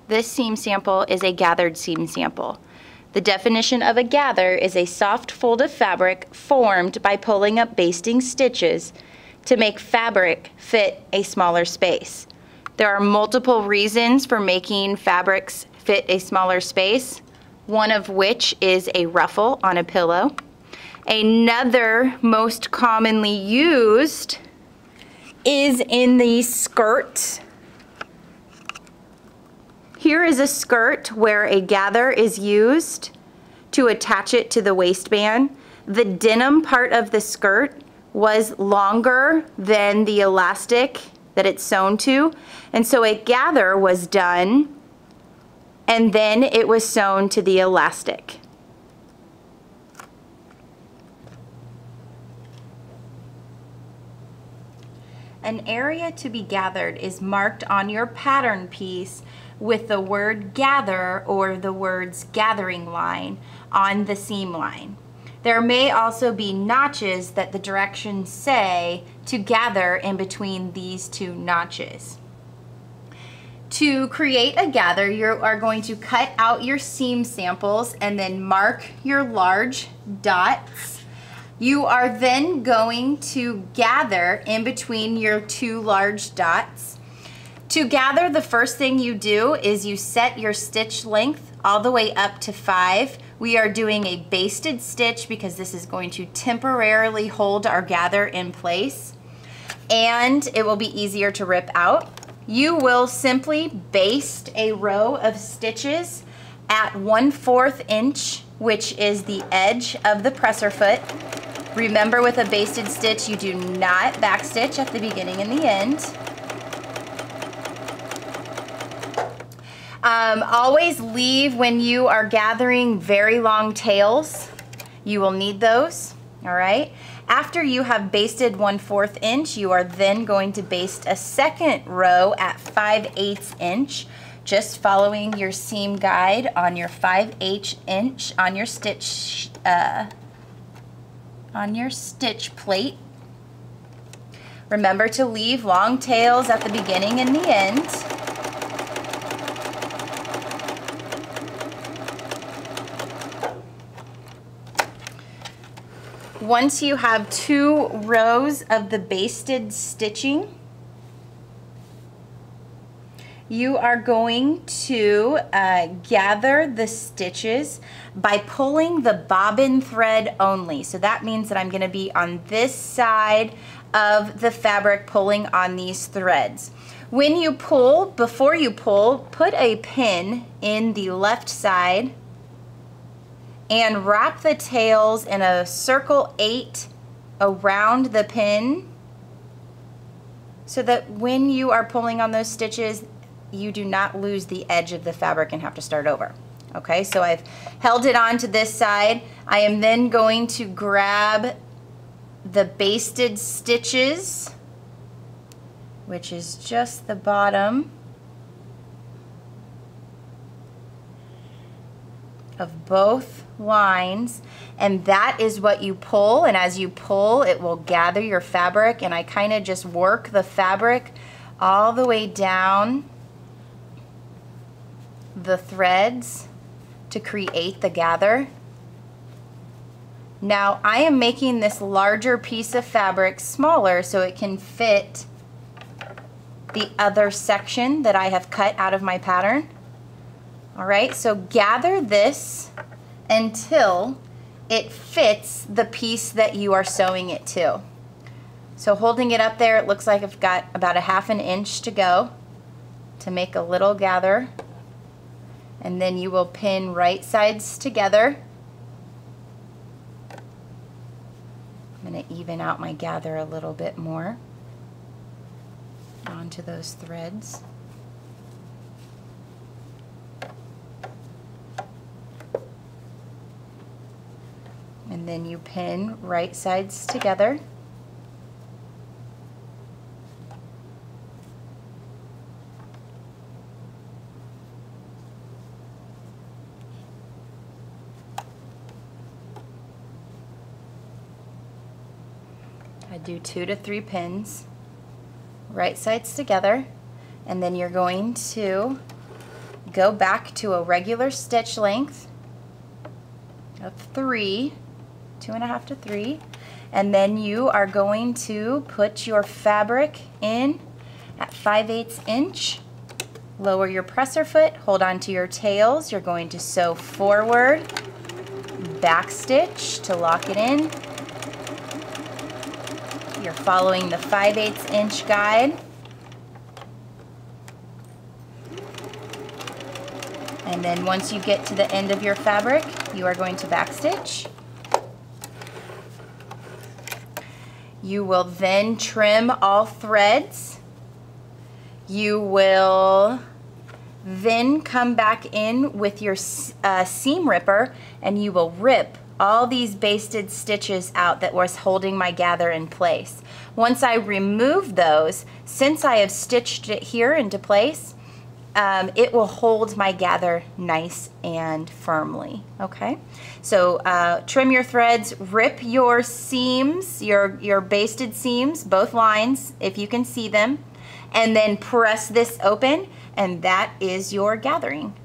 This seam sample is a gathered seam sample. The definition of a gather is a soft fold of fabric formed by pulling up basting stitches to make fabric fit a smaller space. There are multiple reasons for making fabrics fit a smaller space, one of which is a ruffle on a pillow. Another most commonly used is in the skirt. Here is a skirt where a gather is used to attach it to the waistband. The denim part of the skirt was longer than the elastic that it's sewn to, and so a gather was done and then it was sewn to the elastic. An area to be gathered is marked on your pattern piece with the word gather or the words gathering line on the seam line. There may also be notches that the directions say to gather in between these two notches. To create a gather, you are going to cut out your seam samples and then mark your large dots. You are then going to gather in between your two large dots. To gather, the first thing you do is you set your stitch length all the way up to 5. We are doing a basted stitch because this is going to temporarily hold our gather in place and it will be easier to rip out. You will simply baste a row of stitches at 1/4 inch, which is the edge of the presser foot. Remember, with a basted stitch, you do not backstitch at the beginning and the end. Always leave when you are gathering very long tails. You will need those, all right? After you have basted 1/4 inch, you are then going to baste a second row at 5/8 inch, just following your seam guide on your 5/8 inch on your stitch plate. Remember to leave long tails at the beginning and the end. Once you have 2 rows of the basted stitching, you are going to gather the stitches by pulling the bobbin thread only. So that means that I'm going to be on this side of the fabric pulling on these threads. When you pull, before you pull, put a pin in the left side and wrap the tails in a circle 8 around the pin so that when you are pulling on those stitches, you do not lose the edge of the fabric and have to start over. Okay, so I've held it on to this side. I am then going to grab the basted stitches, which is just the bottom of both lines, and that is what you pull, and as you pull it will gather your fabric, and I kind of just work the fabric all the way down the threads to create the gather. Now I am making this larger piece of fabric smaller so it can fit the other section that I have cut out of my pattern. All right, so gather this until it fits the piece that you are sewing it to. So holding it up there, it looks like I've got about 1/2 inch to go to make a little gather, and then you will pin right sides together. I'm going to even out my gather a little bit more onto those threads. And then you pin right sides together. I do 2 to 3 pins, right sides together, and then you're going to go back to a regular stitch length of 3, 2.5 to 3, and then you are going to put your fabric in at 5/8 inch. Lower your presser foot, hold on to your tails. You're going to sew forward, back stitch to lock it in. You're following the 5/8 inch guide. And then once you get to the end of your fabric, you are going to back stitch. You will then trim all threads. You will then come back in with your seam ripper and you will rip all these basted stitches out that was holding my gather in place. Once I remove those, since I have stitched it here into place, it will hold my gather nice and firmly, okay? So trim your threads, rip your seams, your basted seams, both lines, if you can see them, and then press this open, and that is your gathering.